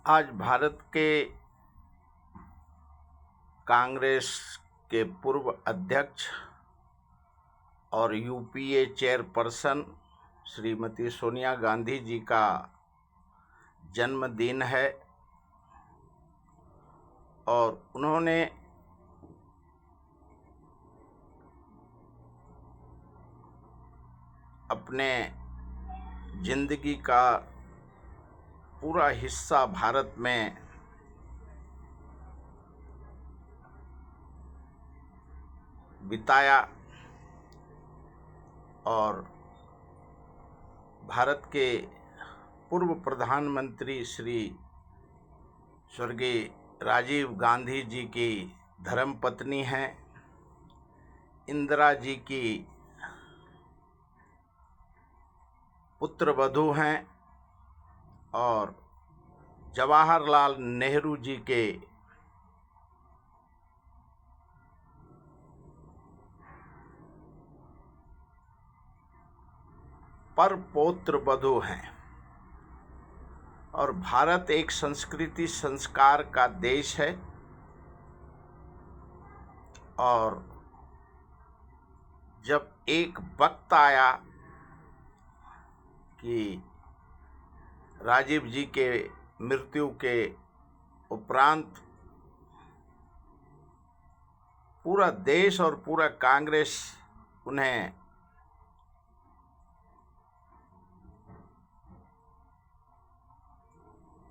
आज भारत के कांग्रेस के पूर्व अध्यक्ष और यूपीए चेयरपर्सन श्रीमती सोनिया गांधी जी का जन्मदिन है और उन्होंने अपने जिंदगी का पूरा हिस्सा भारत में बिताया और भारत के पूर्व प्रधानमंत्री श्री स्वर्गीय राजीव गांधी जी की धर्मपत्नी हैं, इंदिरा जी की पुत्रवधू हैं और जवाहरलाल नेहरू जी के परपौत्र वधू हैं। और भारत एक संस्कृति संस्कार का देश है और जब एक वक्त आया कि राजीव जी के मृत्यु के उपरांत पूरा देश और पूरा कांग्रेस उन्हें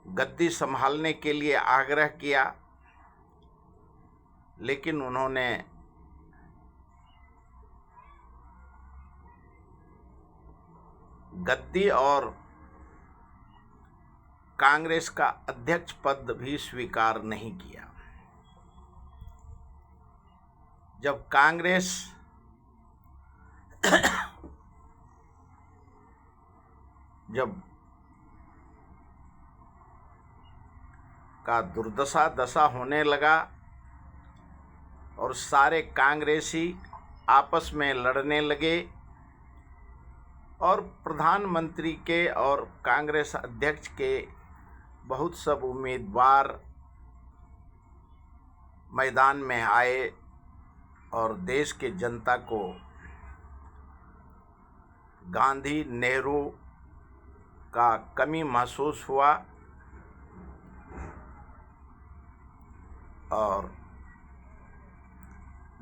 गद्दी संभालने के लिए आग्रह किया, लेकिन उन्होंने गद्दी और कांग्रेस का अध्यक्ष पद भी स्वीकार नहीं किया। जब कांग्रेस जब का दुर्दशा दशा होने लगा और सारे कांग्रेसी आपस में लड़ने लगे और प्रधानमंत्री के और कांग्रेस अध्यक्ष के बहुत सब उम्मीदवार मैदान में आए और देश के जनता को गांधी नेहरू का कमी महसूस हुआ और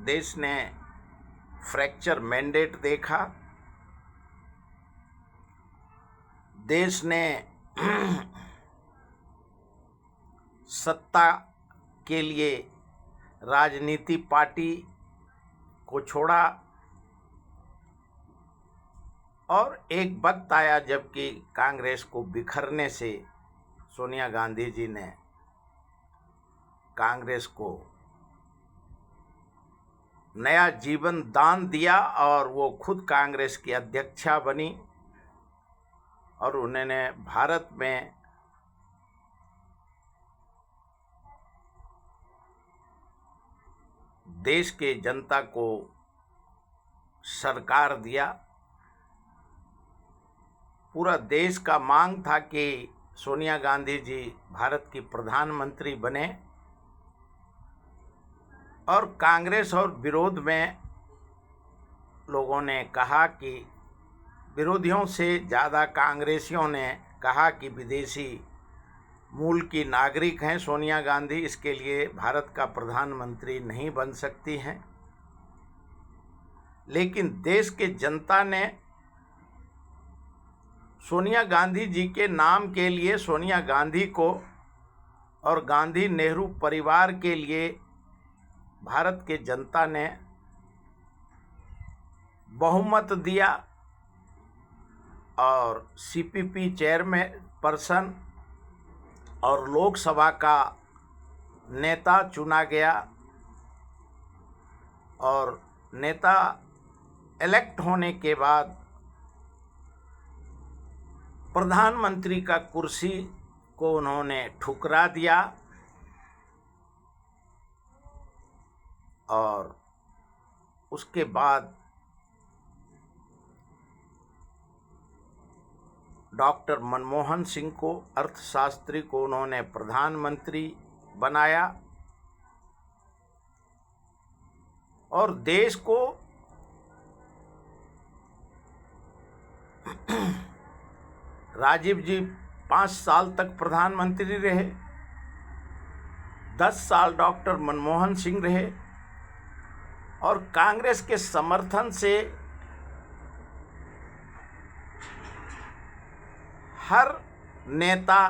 देश ने फ्रैक्चर मैंडेट देखा। देश ने सत्ता के लिए राजनीति पार्टी को छोड़ा और एक वक्त आया जबकि कांग्रेस को बिखरने से सोनिया गांधी जी ने कांग्रेस को नया जीवन दान दिया और वो खुद कांग्रेस की अध्यक्षा बनी और उन्होंने भारत में देश के जनता को सरकार दिया। पूरा देश का मांग था कि सोनिया गांधी जी भारत की प्रधानमंत्री बने और कांग्रेस और विरोध में लोगों ने कहा कि विरोधियों से ज़्यादा कांग्रेसियों ने कहा कि विदेशी मूल की नागरिक हैं सोनिया गांधी, इसके लिए भारत का प्रधानमंत्री नहीं बन सकती हैं। लेकिन देश के जनता ने सोनिया गांधी जी के नाम के लिए सोनिया गांधी को और गांधी नेहरू परिवार के लिए भारत के जनता ने बहुमत दिया और सीपीपी चेयरपर्सन और लोकसभा का नेता चुना गया और नेता इलेक्ट होने के बाद प्रधानमंत्री का कुर्सी को उन्होंने ठुकरा दिया और उसके बाद डॉक्टर मनमोहन सिंह को, अर्थशास्त्री को उन्होंने प्रधानमंत्री बनाया और देश को राजीव जी 5 साल तक प्रधानमंत्री रहे, 10 साल डॉक्टर मनमोहन सिंह रहे और कांग्रेस के समर्थन से हर नेता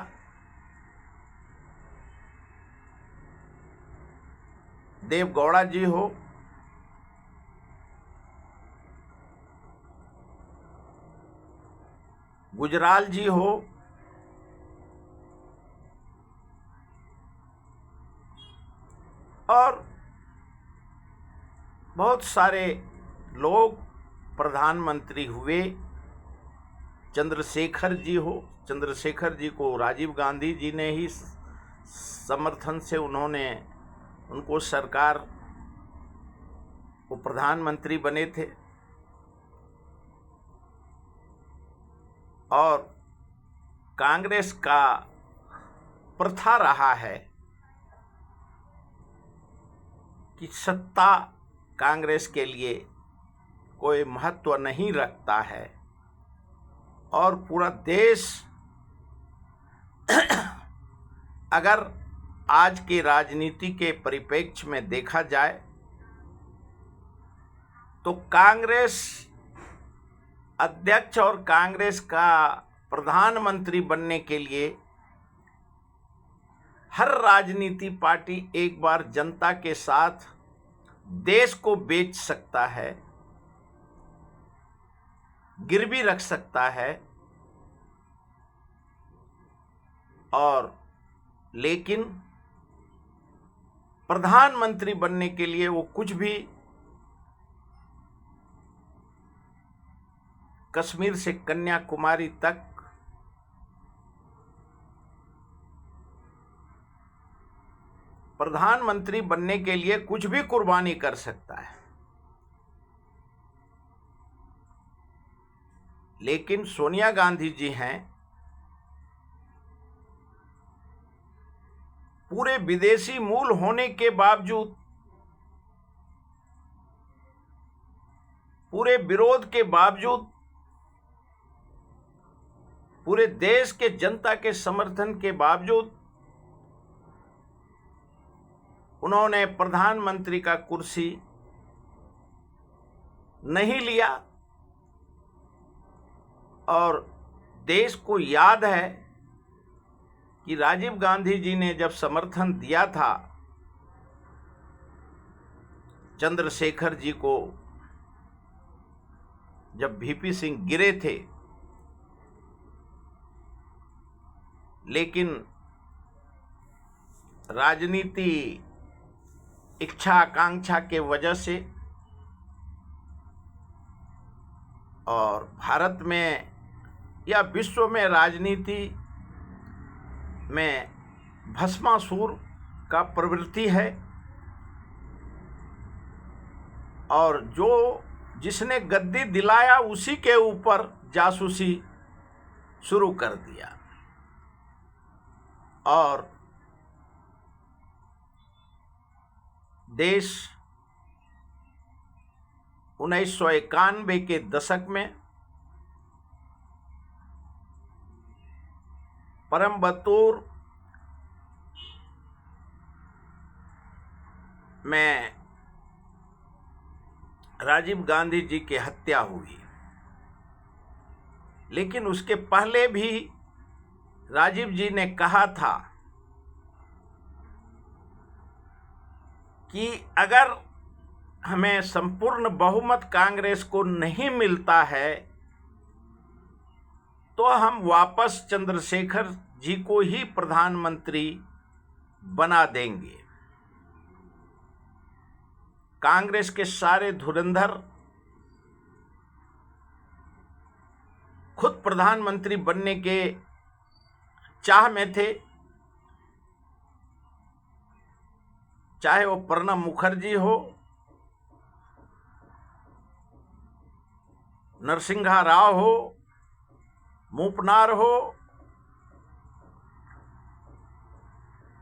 देवगौड़ा जी हो, गुजराल जी हो, और बहुत सारे लोग प्रधानमंत्री हुए। चंद्रशेखर जी हो, चंद्रशेखर जी को राजीव गांधी जी ने ही समर्थन से उनको सरकार, वो प्रधानमंत्री बने थे। और कांग्रेस का प्रथा रहा है कि सत्ता कांग्रेस के लिए कोई महत्व नहीं रखता है और पूरा देश अगर आज की राजनीति के परिप्रेक्ष्य में देखा जाए तो कांग्रेस अध्यक्ष और कांग्रेस का प्रधानमंत्री बनने के लिए हर राजनीति पार्टी एक बार जनता के साथ देश को बेच सकता है, गिरवी रख सकता है, और लेकिन प्रधानमंत्री बनने के लिए वो कुछ भी कश्मीर से कन्याकुमारी तक प्रधानमंत्री बनने के लिए कुछ भी कुर्बानी कर सकता है। लेकिन सोनिया गांधी जी हैं, पूरे विदेशी मूल होने के बावजूद, पूरे विरोध के बावजूद, पूरे देश के जनता के समर्थन के बावजूद उन्होंने प्रधानमंत्री का कुर्सी नहीं लिया। और देश को याद है कि राजीव गांधी जी ने जब समर्थन दिया था चंद्रशेखर जी को, जब वीपी सिंह गिरे थे, लेकिन राजनीति इच्छा आकांक्षा के वजह से और भारत में या विश्व में राजनीति में भस्मासुर का प्रवृत्ति है और जिसने गद्दी दिलाया उसी के ऊपर जासूसी शुरू कर दिया। और देश 1991 के दशक में परम्बतूर में राजीव गांधी जी की हत्या हुई। लेकिन उसके पहले भी राजीव जी ने कहा था कि अगर हमें संपूर्ण बहुमत कांग्रेस को नहीं मिलता है तो हम वापस चंद्रशेखर जी को ही प्रधानमंत्री बना देंगे। कांग्रेस के सारे धुरंधर खुद प्रधानमंत्री बनने के चाह में थे, चाहे वो प्रणब मुखर्जी हो, नरसिंहा राव हो, मूपनार हो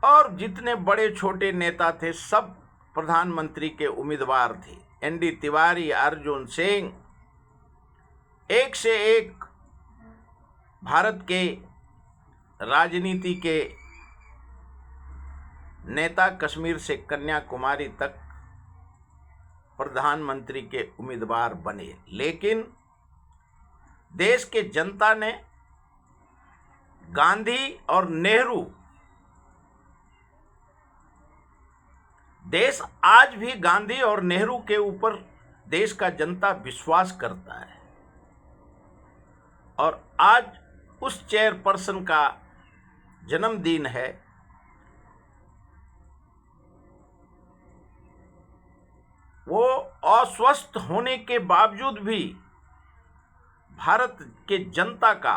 और जितने बड़े छोटे नेता थे सब प्रधानमंत्री के उम्मीदवार थे। एनडी तिवारी, अर्जुन सिंह, एक से एक भारत के राजनीति के नेता कश्मीर से कन्याकुमारी तक प्रधानमंत्री के उम्मीदवार बने। लेकिन देश के जनता ने गांधी और नेहरू, देश आज भी गांधी और नेहरू के ऊपर देश का जनता विश्वास करता है। और आज उस चेयरपर्सन का जन्मदिन है। वो अस्वस्थ होने के बावजूद भी भारत के जनता का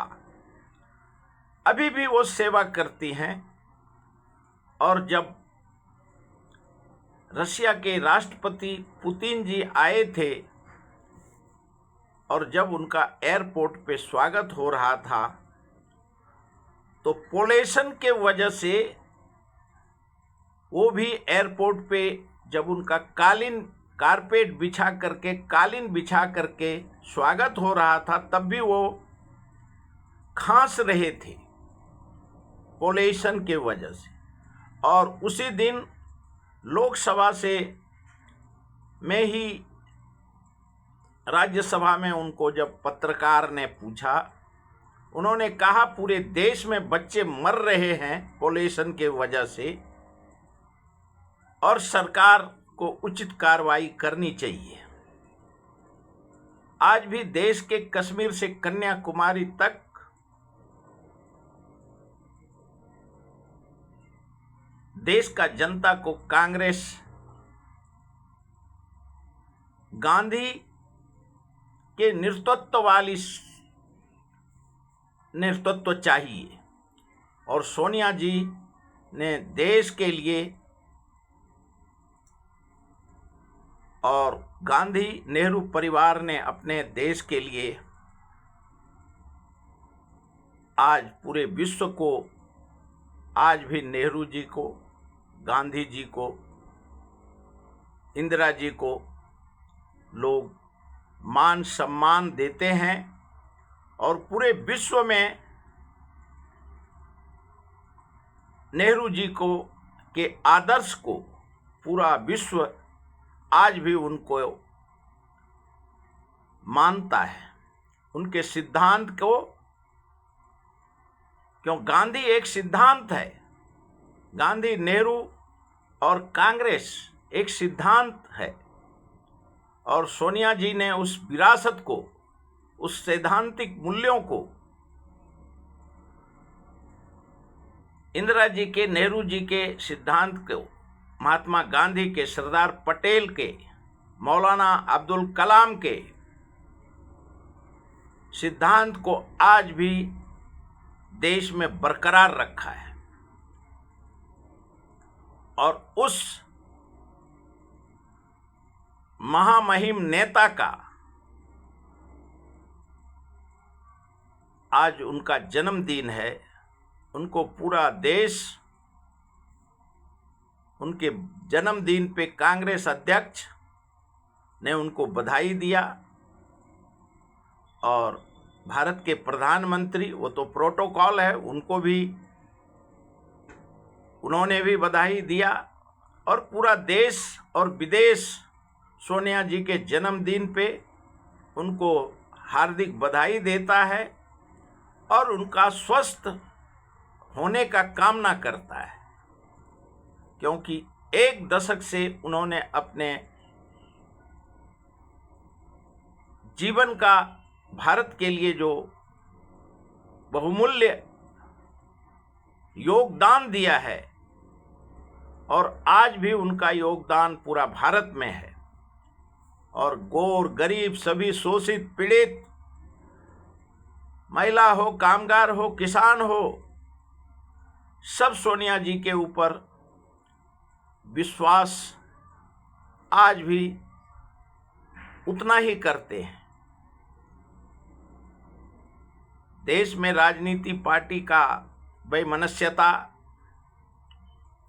अभी भी वो सेवा करती हैं। और जब रशिया के राष्ट्रपति पुतिन जी आए थे और जब उनका एयरपोर्ट पे स्वागत हो रहा था तो पोल्यूशन के वजह से वो भी एयरपोर्ट पे जब उनका कारपेट बिछा करके, कालीन बिछा करके स्वागत हो रहा था तब भी वो खांस रहे थे पोल्यूशन के वजह से। और उसी दिन लोकसभा से में ही राज्यसभा में उनको जब पत्रकार ने पूछा, उन्होंने कहा पूरे देश में बच्चे मर रहे हैं पोल्यूशन के वजह से और सरकार को उचित कार्रवाई करनी चाहिए। आज भी देश के कश्मीर से कन्याकुमारी तक देश का जनता को कांग्रेस, गांधी के नेतृत्व चाहिए। और सोनिया जी ने देश के लिए और गांधी नेहरू परिवार ने अपने देश के लिए आज पूरे विश्व को, आज भी नेहरू जी को, गांधी जी को, इंदिरा जी को लोग मान सम्मान देते हैं। और पूरे विश्व में नेहरू जी को के आदर्श को पूरा विश्व आज भी उनको मानता है, उनके सिद्धांत को। क्यों? गांधी एक सिद्धांत है। गांधी, नेहरू और कांग्रेस एक सिद्धांत है। और सोनिया जी ने उस विरासत को, उस सैद्धांतिक मूल्यों को इंदिरा जी के, नेहरू जी के सिद्धांत को, महात्मा गांधी के, सरदार पटेल के, मौलाना अब्दुल कलाम के सिद्धांत को आज भी देश में बरकरार रखा है। और उस महामहिम नेता का आज उनका जन्मदिन है। उनको पूरा देश उनके जन्मदिन पे कांग्रेस अध्यक्ष ने उनको बधाई दिया। और भारत के प्रधानमंत्री, वो तो प्रोटोकॉल है, उनको भी उन्होंने भी बधाई दिया। और पूरा देश और विदेश सोनिया जी के जन्मदिन पे उनको हार्दिक बधाई देता है और उनका स्वस्थ होने का कामना करता है। क्योंकि एक दशक से उन्होंने अपने जीवन का भारत के लिए जो बहुमूल्य योगदान दिया है और आज भी उनका योगदान पूरा भारत में है। और गोर, गरीब, सभी शोषित, पीड़ित, महिला हो, कामगार हो, किसान हो, सब सोनिया जी के ऊपर विश्वास आज भी उतना ही करते हैं। देश में राजनीति पार्टी का वैमनस्यता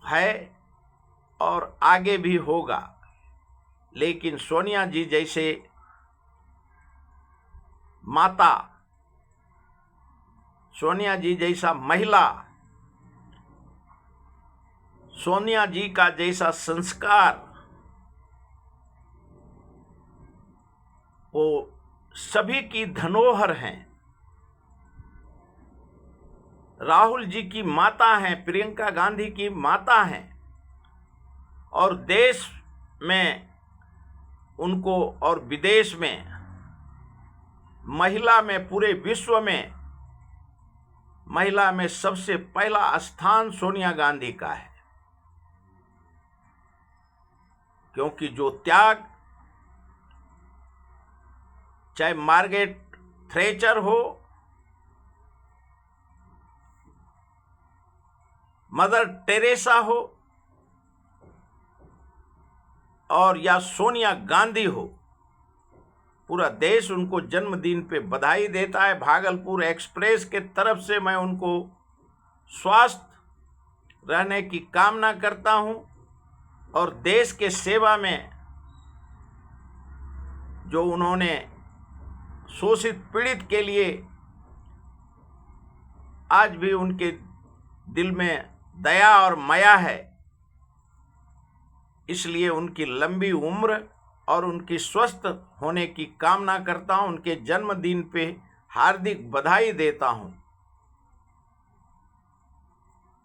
है और आगे भी होगा, लेकिन सोनिया जी जैसे माता, सोनिया जी जैसा महिला, सोनिया जी का जैसा संस्कार, वो सभी की धरोहर हैं। राहुल जी की माता हैं, प्रियंका गांधी की माता हैं, और देश में उनको और विदेश में महिला में, पूरे विश्व में महिला में सबसे पहला स्थान सोनिया गांधी का है। क्योंकि जो त्याग, चाहे मार्गरेट थ्रेचर हो, मदर टेरेसा हो, और या सोनिया गांधी हो, पूरा देश उनको जन्मदिन पे बधाई देता है। भागलपुर एक्सप्रेस के तरफ से मैं उनको स्वस्थ रहने की कामना करता हूं, और देश के सेवा में जो उन्होंने शोषित पीड़ित के लिए, आज भी उनके दिल में दया और माया है, इसलिए उनकी लंबी उम्र और उनकी स्वस्थ होने की कामना करता हूं। उनके जन्मदिन पे हार्दिक बधाई देता हूं।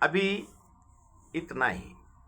अभी इतना ही।